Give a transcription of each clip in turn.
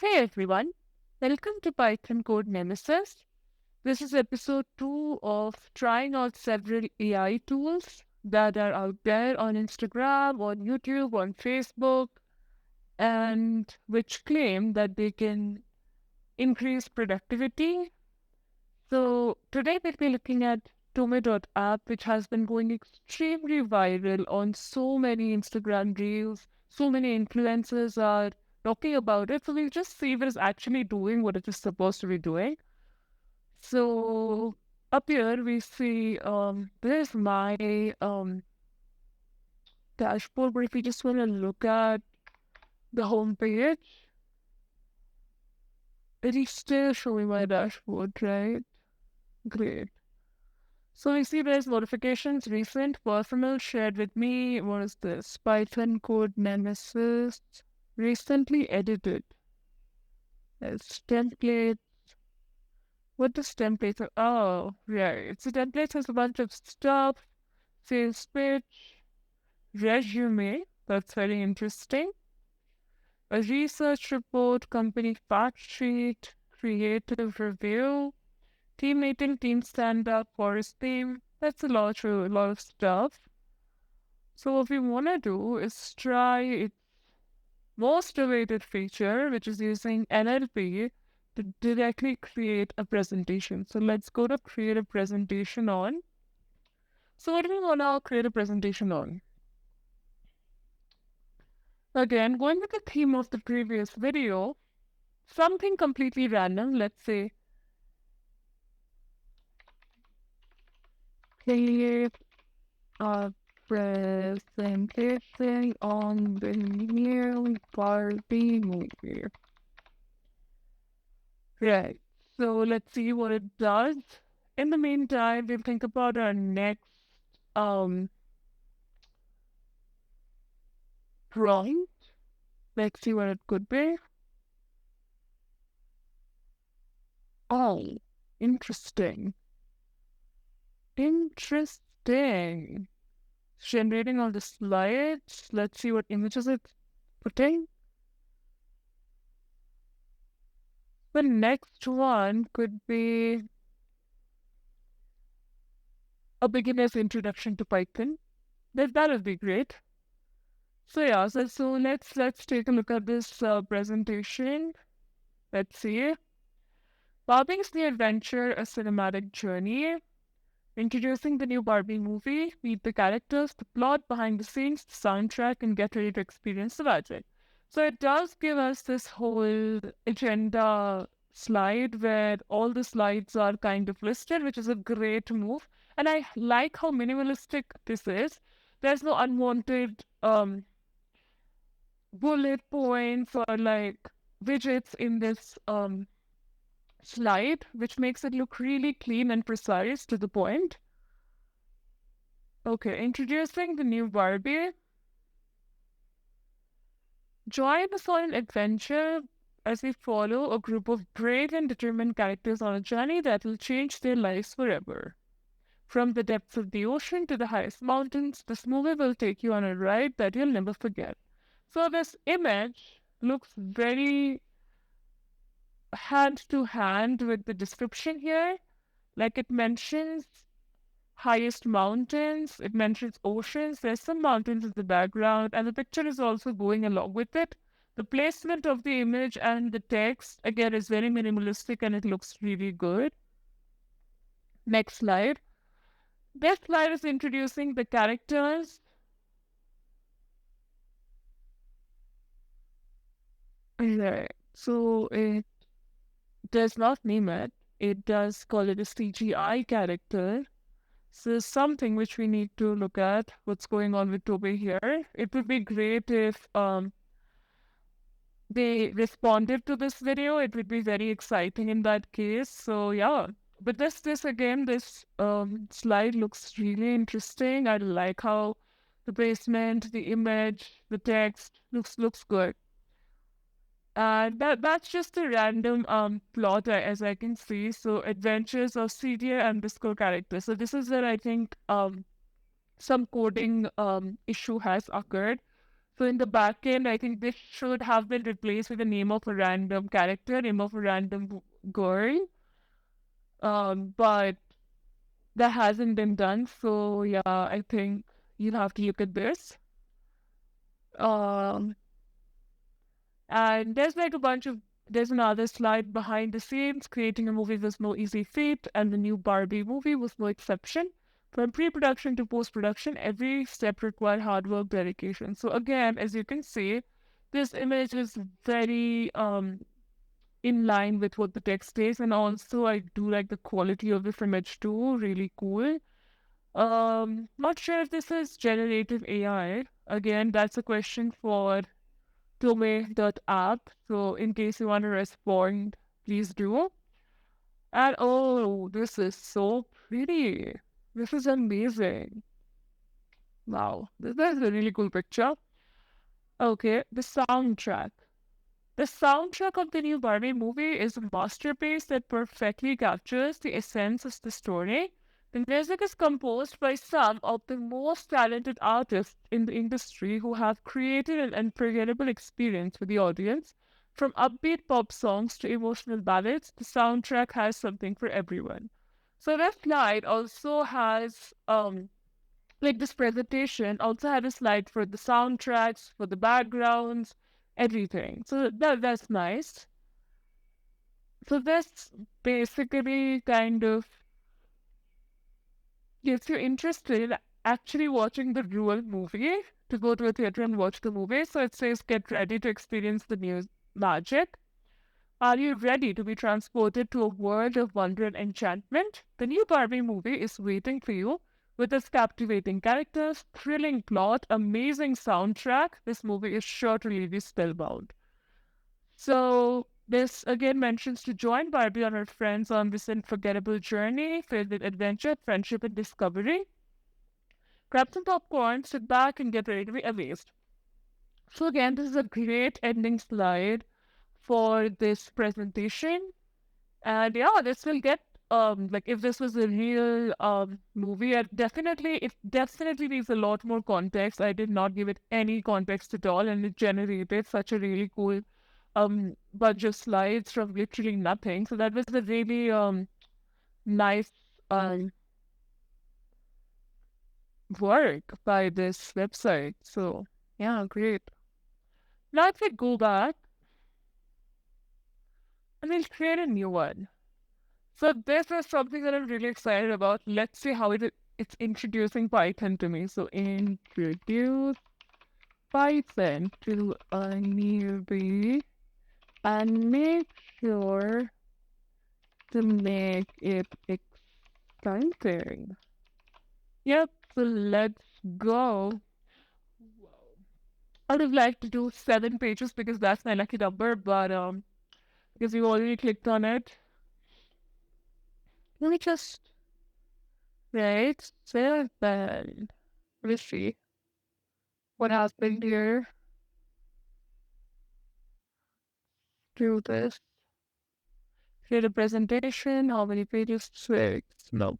Hey everyone, welcome to Python Code Nemesis. This is episode 2 of trying out several AI tools that are out there on Instagram, on YouTube, on Facebook, and which claim that they can increase productivity. So today we'll be looking at Tome.app, which has been going extremely viral on so many Instagram reels. So many influencers are talking about it. So we'll just see if it is actually doing what it is supposed to be doing. So up here we see there's my dashboard, but if we just want to look at the home page, it is still showing my dashboard, right? Great. So we see there's notifications, recent, personal, shared with me. What is this? Python code nemesis, recently edited. There's template. What does template? Oh, right. So template has a bunch of stuff. Sales pitch, resume. That's very interesting. A research report, company fact sheet, creative review, team meeting, team stand up, forest theme. That's a lot of stuff. So what we want to do is try its most awaited feature, which is using NLP to directly create a presentation. So let's go to create a presentation on. So what do we want to create a presentation on? Again, going with the theme of the previous video, something completely random, let's say create a presentation on the new Barbie movie. Right. So let's see what it does. In the meantime, we'll think about our next um prompt. Let's see what it could be. Oh, interesting. Interesting. Generating all the slides. Let's see what images it's putting. The next one could be a beginner's introduction to Python. That would be great. So yeah, so let's take a look at this presentation. Let's see. Barbie's the Adventure, a cinematic journey. Introducing the new Barbie movie, meet the characters, the plot behind the scenes, the soundtrack, and get ready to experience the magic. So it does give us this whole agenda slide where all the slides are kind of listed, which is a great move. And I like how minimalistic this is. There's no unwanted bullet points or like widgets in this slide, which makes it look really clean and precise to the point. Okay, introducing the new Barbie. Join us on an adventure as we follow a group of brave and determined characters on a journey that will change their lives forever. From the depths of the ocean to the highest mountains, this movie will take you on a ride that you'll never forget. So this image looks very hand to hand with the description here. Like it mentions highest mountains, it mentions oceans, there's some mountains in the background, and the picture is also going along with it. The placement of the image and the text, again, is very minimalistic and it looks really good. Next slide. This slide is introducing the characters. Right. So it does not name it. It does call it a CGI character. So something which we need to look at what's going on with Toby here. It would be great if they responded to this video. It would be very exciting in that case. So yeah. But this again, this slide looks really interesting. I like how the placement, the image, the text looks good. That's just a random plot as I can see. So adventures of CDA underscore character. So this is where I think some coding issue has occurred. So in the back end, I think this should have been replaced with the name of a random character, name of a random girl. But that hasn't been done. So yeah, I think you'll have to look at this. Um, and there's like a bunch of there's another slide behind the scenes. Creating a movie was no easy feat, and the new Barbie movie was no exception. From pre-production to post-production, every step required hard work, dedication. So again, as you can see, this image is very in line with what the text is, and also I do like the quality of this image too. Really cool. Not sure if this is generative AI. Again, that's a question for Tome.app. So in case you want to respond, please do. And oh, this is so pretty. This is amazing. Wow, this is a really cool picture. Okay, the soundtrack. The soundtrack of the new Barbie movie is a masterpiece that perfectly captures the essence of the story. The music is composed by some of the most talented artists in the industry who have created an unforgettable experience for the audience. From upbeat pop songs to emotional ballads, the soundtrack has something for everyone. So that slide also has like this presentation also had a slide for the soundtracks, for the backgrounds, everything. So that's nice. So that's basically kind of gets you interested in actually watching the real movie to go to a theater and watch the movie. So it says get ready to experience the new magic. Are you ready to be transported to a world of wonder and enchantment? The new Barbie movie is waiting for you with its captivating characters, thrilling plot, amazing soundtrack. This movie is sure to leave you spellbound. So, this again mentions to join Barbie and her friends on this unforgettable journey filled with adventure, friendship, and discovery. Grab some popcorn, sit back, and get ready to be amazed. So, again, this is a great ending slide for this presentation. And yeah, this will get like if this was a real movie, it definitely needs a lot more context. I did not give it any context at all, and it generated such a really cool bunch of slides from literally nothing. So that was a really nice work by this website. So yeah, great. Now if we go back and we'll create a new one. So this is something that I'm really excited about. Let's see how it's introducing Python to me. So introduce Python to a newbie and make sure to make it exciting. Yep, so let's go. I would have liked to do 7 pages because that's my lucky number, but because you already clicked on it. Let me just write 7. Let's see what happened here. Do this. Create a presentation. How many pages? 6. No.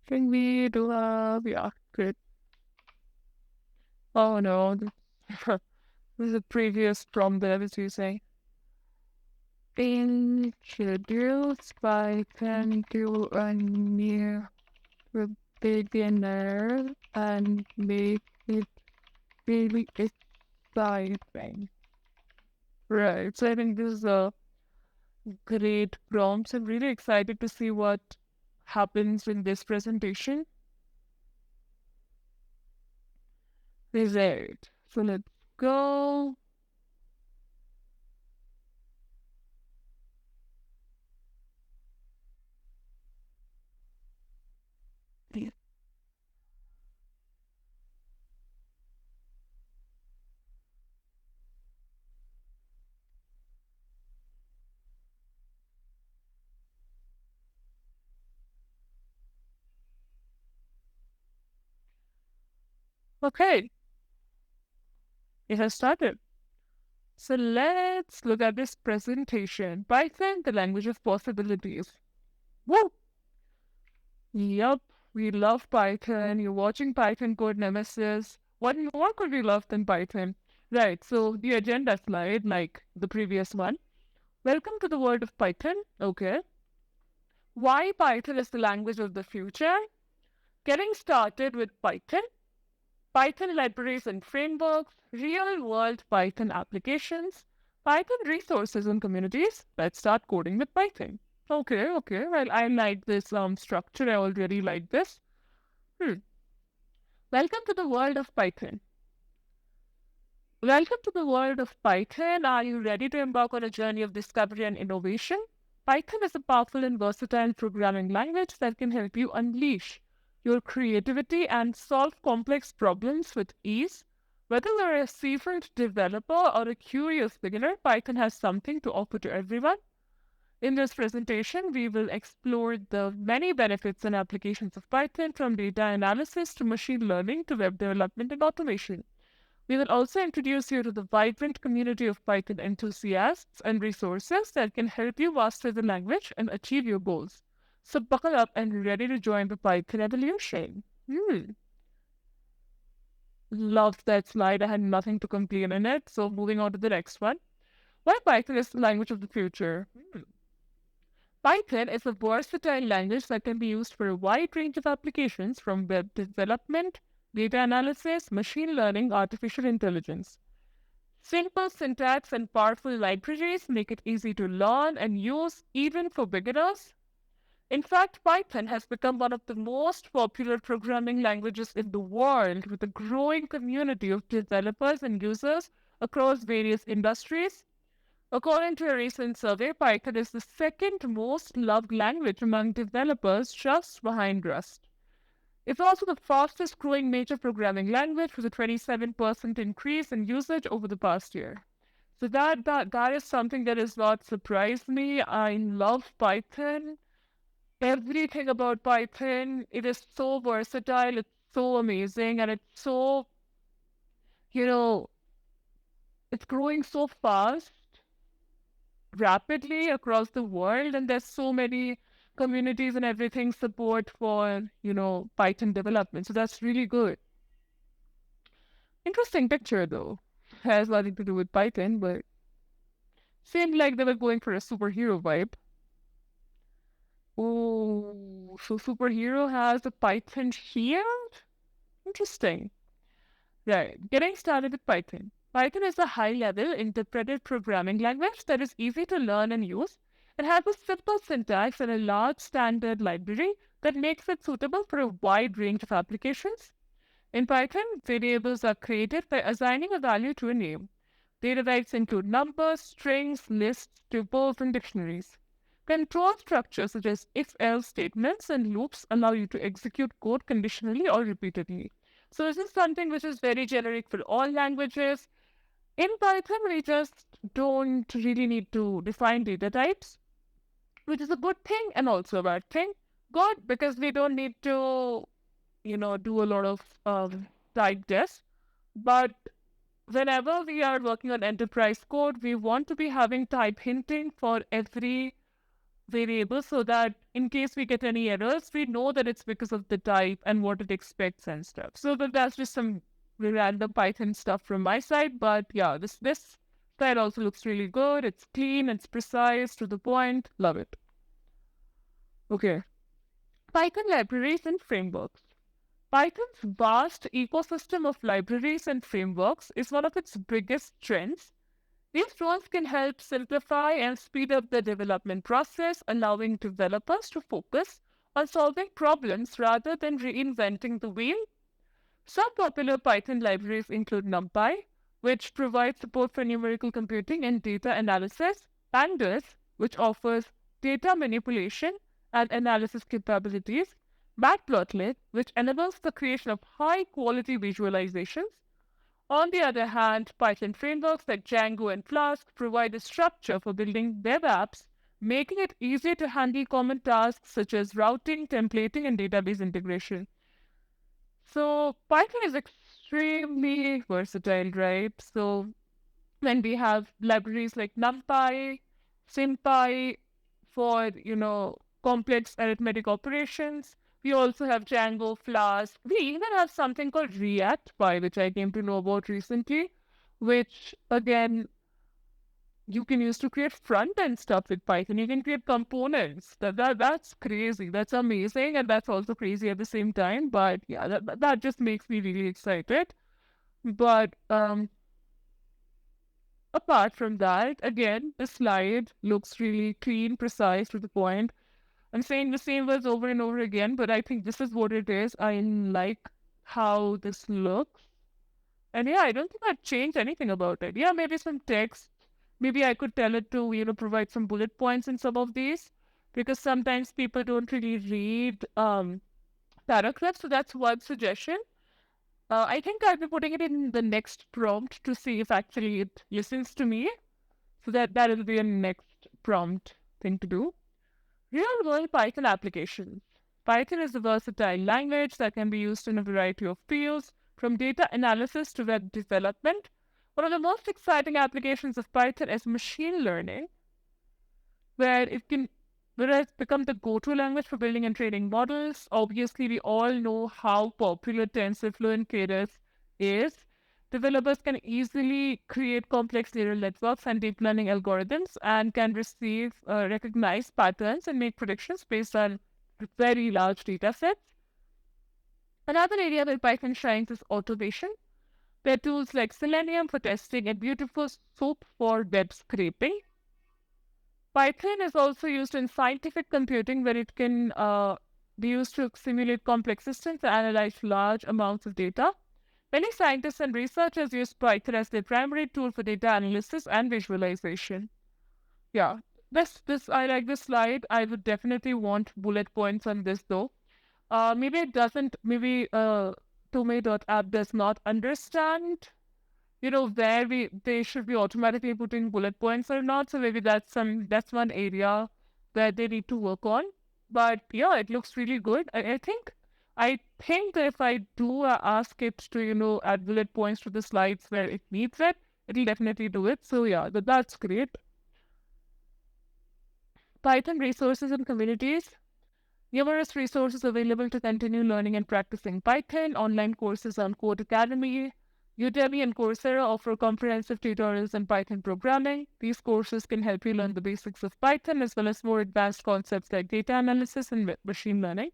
Can we do yeah, great. Oh no. This is a previous prompt that I was using. Introduce Python to a new beginner and make it really exciting. Right. So I think this is a great prompt. I'm really excited to see what happens in this presentation. Right. So let's go. Yeah. Okay, it has started. So let's look at this presentation. Python, the language of possibilities. Woo! Yup, we love Python. You're watching Python Code Nemesis. What more could we love than Python? Right, so the agenda slide, like the previous one. Welcome to the world of Python. Okay. Why Python is the language of the future? Getting started with Python, Python libraries and frameworks, real world Python applications, Python resources and communities. Let's start coding with Python. Okay, okay. Well, I like this structure. I already like this. Hmm. Welcome to the world of Python. Welcome to the world of Python. Are you ready to embark on a journey of discovery and innovation? Python is a powerful and versatile programming language that can help you unleash your creativity and solve complex problems with ease. Whether you're a seasoned developer or a curious beginner, Python has something to offer to everyone. In this presentation, we will explore the many benefits and applications of Python, from data analysis to machine learning to web development and automation. We will also introduce you to the vibrant community of Python enthusiasts and resources that can help you master the language and achieve your goals. So buckle up and ready to join the Python evolution. Loved that slide. I had nothing to complain in it. So moving on to the next one. Why Python is the language of the future? Python is a versatile language that can be used for a wide range of applications, from web development, data analysis, machine learning, artificial intelligence. Simple syntax and powerful libraries make it easy to learn and use even for beginners. In fact, Python has become one of the most popular programming languages in the world, with a growing community of developers and users across various industries. According to a recent survey, Python is the second most loved language among developers, just behind Rust. It's also the fastest growing major programming language, with a 27% increase in usage over the past year. So that is something that has not surprised me. I love Python. Everything about Python. It is so versatile, it's so amazing, and it's so, you know, it's growing so fast, rapidly across the world, and there's so many communities and everything support for, Python development. So that's really good. Interesting picture though. Has nothing to do with Python, but seemed like they were going for a superhero vibe. Oh, so superhero has a Python shield? Interesting. Right, getting started with Python. Python is a high-level interpreted programming language that is easy to learn and use. It has a simple syntax and a large standard library that makes it suitable for a wide range of applications. In Python, variables are created by assigning a value to a name. Data types include numbers, strings, lists, tuples, and dictionaries. Control structures such as if-else statements and loops allow you to execute code conditionally or repeatedly. So this is something which is very generic for all languages. In Python, we just don't really need to define data types, which is a good thing and also a bad thing. Good, because we don't need to, do a lot of type tests. But whenever we are working on enterprise code, we want to be having type hinting for every variable, so that in case we get any errors, we know that it's because of the type and what it expects and stuff. So that's just some random Python stuff from my side. But yeah, this side also looks really good. It's clean, it's precise, to the point. Love it. Okay. Python libraries and frameworks. Python's vast ecosystem of libraries and frameworks is one of its biggest strengths. These tools can help simplify and speed up the development process, allowing developers to focus on solving problems rather than reinventing the wheel. Some popular Python libraries include NumPy, which provides support for numerical computing and data analysis, Pandas, which offers data manipulation and analysis capabilities, Matplotlib, which enables the creation of high-quality visualizations. On the other hand, Python frameworks like Django and Flask provide a structure for building web apps, making it easier to handle common tasks such as routing, templating, and database integration. So Python is extremely versatile, right? So when we have libraries like NumPy, SymPy for, complex arithmetic operations, We also have Django, Flask. We even have something called React Py, which I came to know about recently, which again you can use to create front end stuff with Python. You can create components. That's crazy. That's amazing, and that's also crazy at the same time. But yeah, that just makes me really excited. But apart from that, again, the slide looks really clean, precise, to the point. I'm saying the same words over and over again, but I think this is what it is. I like how this looks. And yeah, I don't think I'd change anything about it. Yeah, maybe some text. Maybe I could tell it to, provide some bullet points in some of these, because sometimes people don't really read paragraphs. So that's one suggestion. I think I'll be putting it in the next prompt to see if actually it listens to me. So that will be a next prompt thing to do. Real world Python applications. Python is a versatile language that can be used in a variety of fields, from data analysis to web development. One of the most exciting applications of Python is machine learning, where it can where it's become the go-to language for building and training models. Obviously, we all know how popular TensorFlow and Keras is. Developers can easily create complex neural networks and deep learning algorithms and can recognize patterns and make predictions based on very large data sets. Another area where Python shines is automation, where tools like Selenium for testing and Beautiful Soup for web scraping. Python is also used in scientific computing, where it can be used to simulate complex systems and analyze large amounts of data. Many scientists and researchers use Python as their primary tool for data analysis and visualization. Yeah, this I like this slide. I would definitely want bullet points on this though. Maybe it doesn't. Maybe Tome.app does not understand, where they should be automatically putting bullet points or not. So maybe that's one area where they need to work on. But yeah, it looks really good. I think that if I do ask it to, add bullet points to the slides where it needs it, it'll definitely do it. So yeah, that's great. Python resources and communities. Numerous resources available to continue learning and practicing Python. Online courses on Code Academy, Udemy, and Coursera offer comprehensive tutorials in Python programming. These courses can help you learn the basics of Python as well as more advanced concepts like data analysis and machine learning.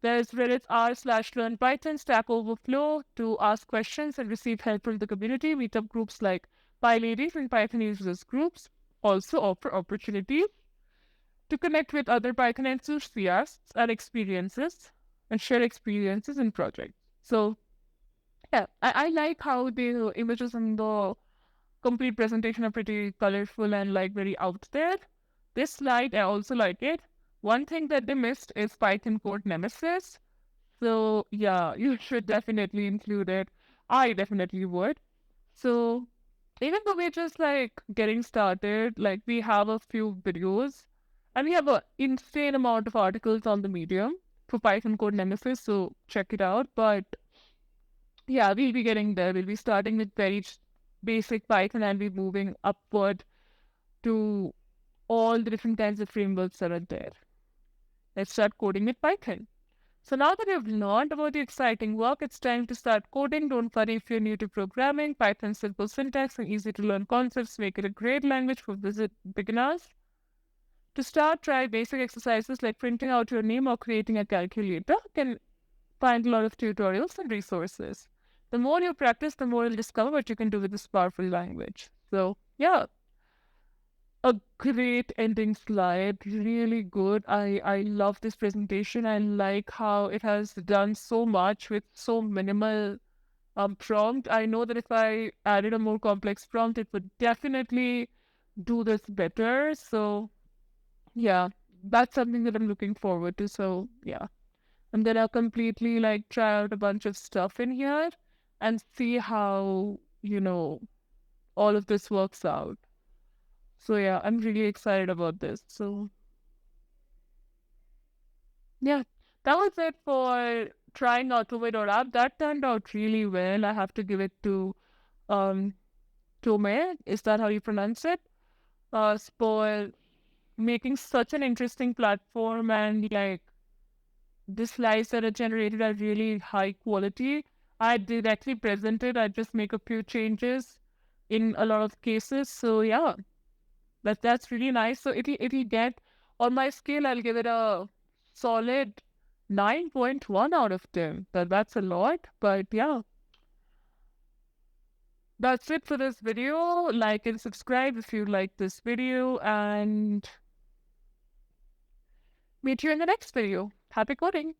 There's Reddit's r/learn Python, Stack Overflow to ask questions and receive help from the community. Meetup groups like PyLadies and Python users groups also offer opportunities to connect with other Python enthusiasts and share experiences in projects. So yeah, I like how the images in the complete presentation are pretty colorful and like very out there. This slide, I also like it. One thing that they missed is Python code nemesis. So yeah, you should definitely include it. I definitely would. So even though we're just like getting started, like we have a few videos and we have an insane amount of articles on the Medium for Python code nemesis. So check it out. But yeah, we'll be getting there. We'll be starting with very basic Python and be moving upward to all the different kinds of frameworks that are there. Let's start coding with Python. So now that you've learned about the exciting work, it's time to start coding. Don't worry if you're new to programming. Python's simple syntax and easy to learn concepts make it a great language for beginners. To start, try basic exercises like printing out your name or creating a calculator. You can find a lot of tutorials and resources. The more you practice, the more you'll discover what you can do with this powerful language. So yeah, a great ending slide, really good. I love this presentation. I like how it has done so much with so minimal prompt. I know that if I added a more complex prompt, it would definitely do this better. So yeah, that's something that I'm looking forward to. So yeah, I'm gonna completely like try out a bunch of stuff in here and see how, all of this works out. So yeah, I'm really excited about this. So yeah, that was it for trying out Tome.app. That turned out really well. I have to give it to um Tome. Is that how you pronounce it? For making such an interesting platform and like the slides that are generated are really high quality. I directly present it. I just make a few changes in a lot of cases. So yeah, that's really nice. So if you get on my scale, I'll give it a solid 9.1 out of 10. That's a lot, but yeah. That's it for this video. Like and subscribe if you like this video, and meet you in the next video. Happy coding!